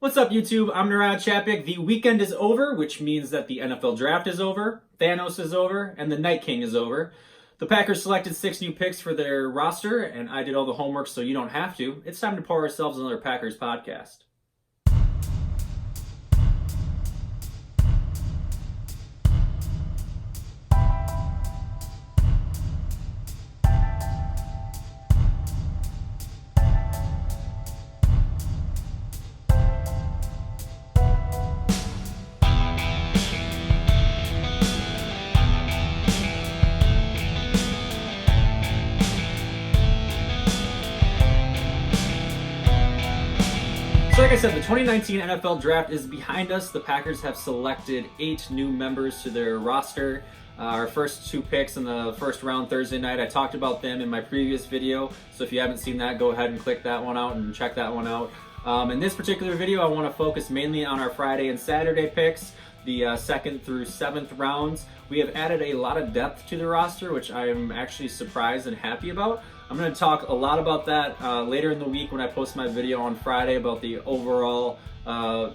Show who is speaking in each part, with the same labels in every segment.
Speaker 1: What's up, YouTube? I'm Narad Chapik. The weekend is over, which means that the NFL draft is over, Thanos is over, and the Night King is over. The Packers selected 6 new picks for their roster, and I did all the homework so you don't have to. It's time to pour ourselves another Packers podcast. So like I said, the 2019 NFL Draft is behind us. The Packers have selected 8 new members to their roster. Our first 2 picks in the first round Thursday night, I talked about them in my previous video. So if you haven't seen that, go ahead and click that one out and check that one out. In this particular video, I want to focus mainly on our Friday and Saturday picks, the 2nd through 7th rounds. We have added a lot of depth to the roster, which I am actually surprised and happy about. I'm going to talk a lot about that later in the week when I post my video on Friday about the overall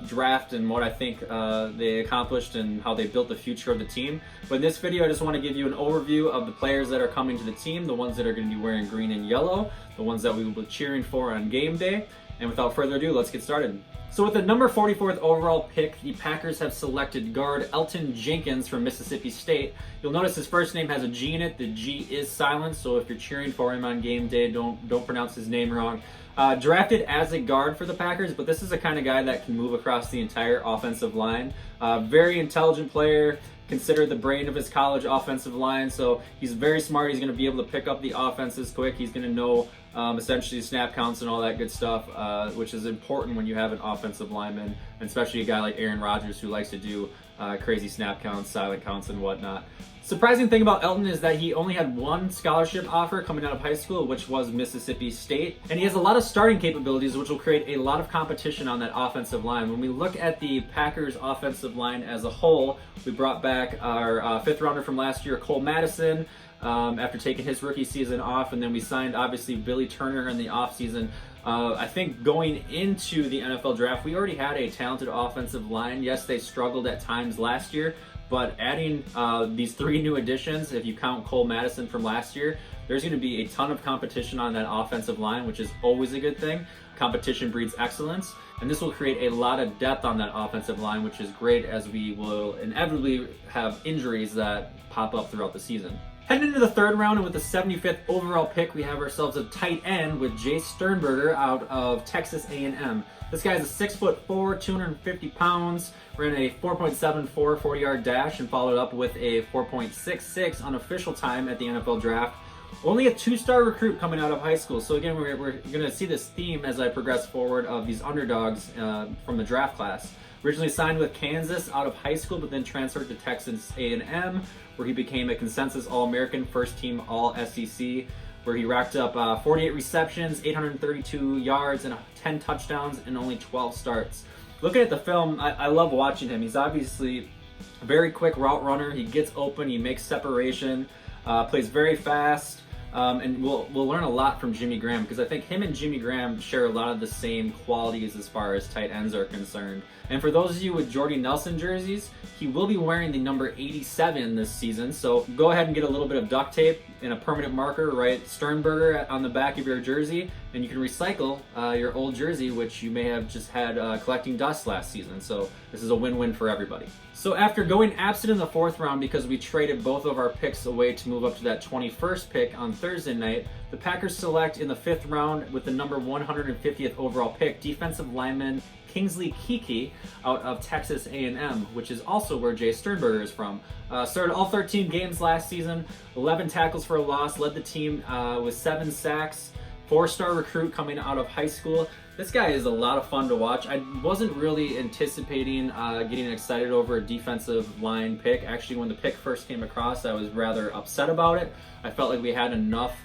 Speaker 1: draft and what I think they accomplished and how they built the future of the team. But in this video, I just want to give you an overview of the players that are coming to the team, the ones that are going to be wearing green and yellow, the ones that we will be cheering for on game day. And without further ado, let's get started. So with the number 44th overall pick, the Packers have selected guard Elgton Jenkins from Mississippi State. You'll notice his first name has a G in it. The G is silent, so if you're cheering for him on game day, don't pronounce his name wrong. Drafted as a guard for the Packers, but this is the kind of guy that can move across the entire offensive line. Very intelligent player, considered the brain of his college offensive line, so he's very smart. He's going to be able to pick up the offenses quick. He's going to know essentially snap counts and all that good stuff, which is important when you have an offensive lineman, and especially a guy like Aaron Rodgers who likes to do crazy snap counts, silent counts, and whatnot. Surprising thing about Elgton is that he only had 1 scholarship offer coming out of high school, which was Mississippi State. And he has a lot of starting capabilities, which will create a lot of competition on that offensive line. When we look at the Packers offensive line as a whole, we brought back our 5th rounder from last year, Cole Madison, after taking his rookie season off. And then we signed, obviously, Billy Turner in the offseason. I think going into the NFL draft, we already had a talented offensive line. Yes, they struggled at times last year, but adding these 3 new additions, if you count Cole Madison from last year, there's going to be a ton of competition on that offensive line, which is always a good thing. Competition breeds excellence, and this will create a lot of depth on that offensive line, which is great as we will inevitably have injuries that pop up throughout the season. Heading into the 3rd round, and with the 75th overall pick, we have ourselves a tight end with Jace Sternberger out of Texas A&M. This guy is a 6'4", 250 pounds, ran a 4.74 40-yard dash and followed up with a 4.66 unofficial time at the NFL draft. Only a 2-star recruit coming out of high school. So again, we're going to see this theme as I progress forward of these underdogs from the draft class. Originally signed with Kansas out of high school, but then transferred to Texas A&M, where he became a consensus All-American, first team All-SEC, where he racked up 48 receptions, 832 yards, and 10 touchdowns in only 12 starts. Looking at the film, I love watching him. He's obviously a very quick route runner. He gets open, he makes separation, plays very fast, and we'll learn a lot from Jimmy Graham, because I think him and Jimmy Graham share a lot of the same qualities as far as tight ends are concerned. And for those of you with Jordy Nelson jerseys, he will be wearing the number 87 this season, so go ahead and get a little bit of duct tape and a permanent marker, write Sternberger on the back of your jersey, and you can recycle your old jersey, which you may have just had collecting dust last season. So this is a win-win for everybody. So after going absent in the 4th round because we traded both of our picks away to move up to that 21st pick on Thursday night, the Packers select in the 5th round with the number 150th overall pick, defensive lineman Kingsley KeKe out of Texas A&M, which is also where Jace Sternberger is from. Started all 13 games last season, 11 tackles for a loss, led the team with 7 sacks, 4-star recruit coming out of high school. This guy is a lot of fun to watch. I wasn't really anticipating getting excited over a defensive line pick. Actually, when the pick first came across, I was rather upset about it. I felt like we had enough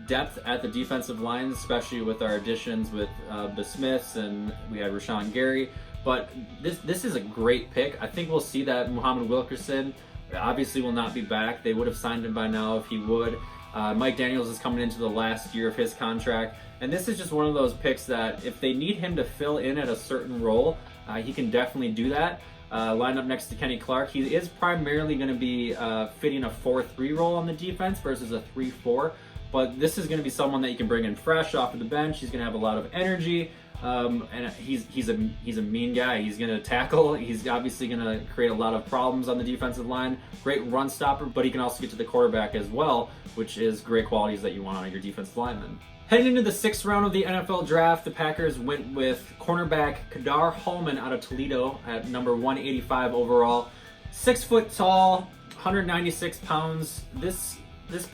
Speaker 1: depth at the defensive line, especially with our additions with the Smiths, and we had Rashawn Gary. But this is a great pick. I think we'll see that Muhammad Wilkerson obviously will not be back. They would have signed him by now if he would. Mike Daniels is coming into the last year of his contract, and this is just one of those picks that if they need him to fill in at a certain role, he can definitely do that. Lined up next to Kenny Clark, he is primarily going to be fitting a 4-3 role on the defense versus a 3-4, but this is going to be someone that you can bring in fresh off of the bench. He's going to have a lot of energy, and he's a mean guy. He's going to tackle. He's obviously going to create a lot of problems on the defensive line. Great run stopper, but he can also get to the quarterback as well, which is great qualities that you want on your defensive lineman. Heading into the 6th round of the NFL draft, the Packers went with cornerback Ka'dar Hollman out of Toledo at number 185 overall. 6 foot tall, 196 pounds. This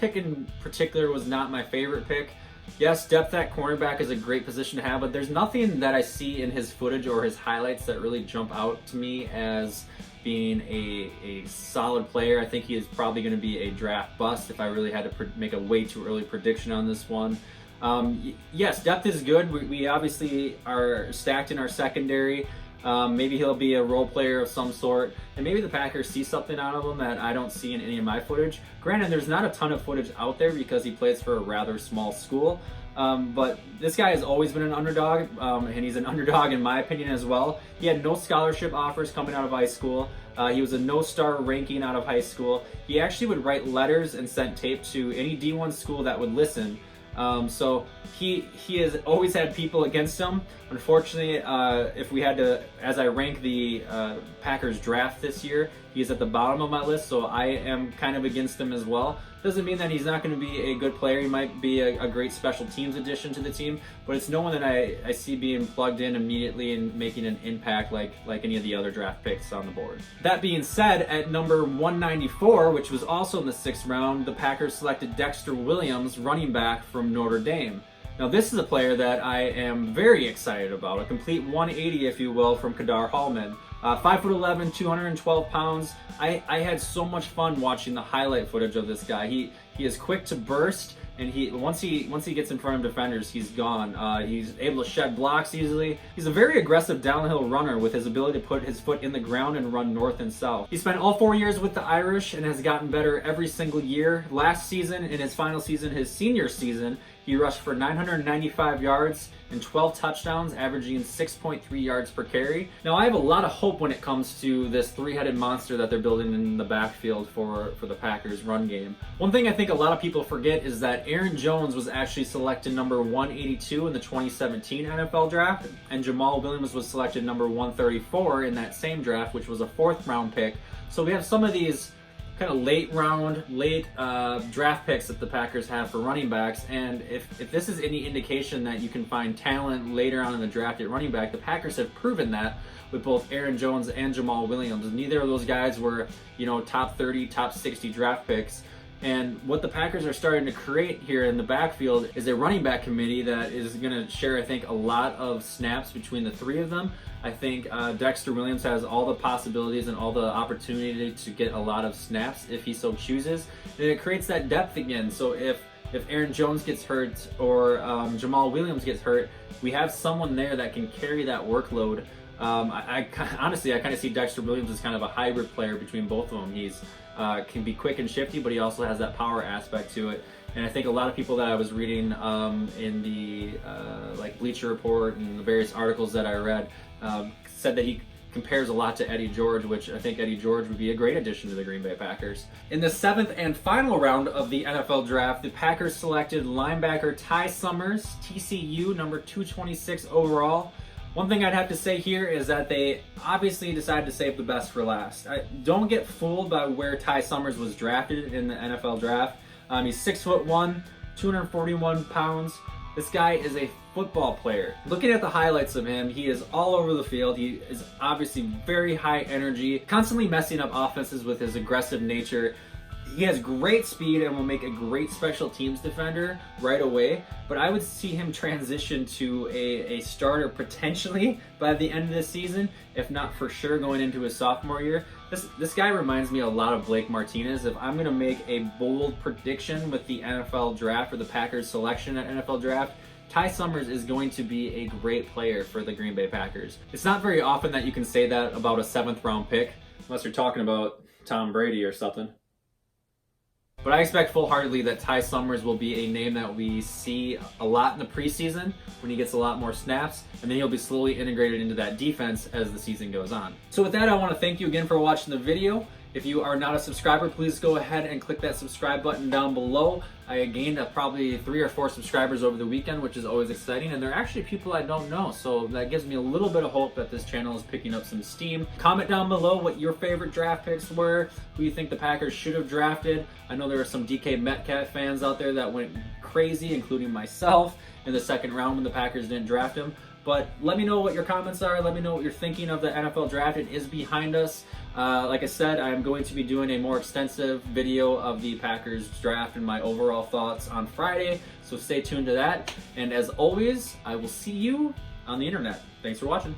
Speaker 1: pick in particular was not my favorite pick. Yes, depth at cornerback is a great position to have, but there's nothing that I see in his footage or his highlights that really jump out to me as being a solid player. I think he is probably going to be a draft bust if I really had to make a way too early prediction on this one. Yes, depth is good. We obviously are stacked in our secondary. Maybe he'll be a role player of some sort, and maybe the Packers see something out of him that I don't see in any of my footage. Granted, there's not a ton of footage out there because he plays for a rather small school, but this guy has always been an underdog, and he's an underdog in my opinion as well. He had no scholarship offers coming out of high school. He was a no-star ranking out of high school. He actually would write letters and send tape to any D1 school that would listen. So he has always had people against him. Unfortunately, if we had to, as I rank the Packers draft this year, he's at the bottom of my list, so I am kind of against him as well. Doesn't mean that he's not going to be a good player. He might be a great special teams addition to the team, but it's no one that I see being plugged in immediately and making an impact like any of the other draft picks on the board. That being said, at number 194, which was also in the 6th round, the Packers selected Dexter Williams, running back from Notre Dame. Now this is a player that I am very excited about, a complete 180, if you will, from Ka'dar Hollman. 5'11", 212 pounds. I had so much fun watching the highlight footage of this guy. He is quick to burst, and once he gets in front of defenders, he's gone. He's able to shed blocks easily. He's a very aggressive downhill runner with his ability to put his foot in the ground and run north and south. He spent all 4 years with the Irish and has gotten better every single year. Last season, in his final season, his senior season, he rushed for 995 yards and 12 touchdowns, averaging 6.3 yards per carry. Now, I have a lot of hope when it comes to this three-headed monster that they're building in the backfield for the Packers' run game. One thing I think a lot of people forget is that Aaron Jones was actually selected number 182 in the 2017 NFL draft, and Jamal Williams was selected number 134 in that same draft, which was a 4th-round pick. So we have some of these kind of late draft picks that the Packers have for running backs, and if this is any indication that you can find talent later on in the draft at running back, the Packers have proven that with both Aaron Jones and Jamal Williams. Neither of those guys were, top 30, top 60 draft picks. And what the Packers are starting to create here in the backfield is a running back committee that is going to share, I think, a lot of snaps between the three of them. I think Dexter Williams has all the possibilities and all the opportunity to get a lot of snaps if he so chooses. And it creates that depth again. So if Aaron Jones gets hurt or Jamal Williams gets hurt, we have someone there that can carry that workload. Honestly, I kind of see Dexter Williams as kind of a hybrid player between both of them. He's can be quick and shifty, but he also has that power aspect to it. And I think a lot of people that I was reading in the Bleacher Report and the various articles that I read said that he compares a lot to Eddie George, which I think Eddie George would be a great addition to the Green Bay Packers. In the 7th and final round of the NFL draft, the Packers selected linebacker Ty Symmers, TCU, number 226 overall. One thing I'd have to say here is that they obviously decided to save the best for last. Don't get fooled by where Ty Symmers was drafted in the NFL draft. He's 6'1", 241 pounds. This guy is a football player. Looking at the highlights of him, he is all over the field. He is obviously very high energy, constantly messing up offenses with his aggressive nature. He has great speed and will make a great special teams defender right away, but I would see him transition to a starter potentially by the end of the season, if not for sure going into his sophomore year. This guy reminds me a lot of Blake Martinez. If I'm going to make a bold prediction with the NFL draft or the Packers selection at NFL draft, Ty Symmers is going to be a great player for the Green Bay Packers. It's not very often that you can say that about a 7th round pick, unless you're talking about Tom Brady or something. But I expect full-heartedly that Ty Symmers will be a name that we see a lot in the preseason when he gets a lot more snaps, and then he'll be slowly integrated into that defense as the season goes on. So with that, I want to thank you again for watching the video. If you are not a subscriber, please go ahead and click that subscribe button down below. I gained probably 3 or 4 subscribers over the weekend, which is always exciting, and they're actually people I don't know, so that gives me a little bit of hope that this channel is picking up some steam. Comment down below what your favorite draft picks were, who you think the Packers should have drafted. I know there are some DK Metcalf fans out there that went crazy, including myself, in the second round when the Packers didn't draft him. But let me know what your comments are. Let me know what you're thinking of the NFL draft. It is behind us. Like I said, I'm going to be doing a more extensive video of the Packers draft and my overall thoughts on Friday. So stay tuned to that. And as always, I will see you on the internet. Thanks for watching.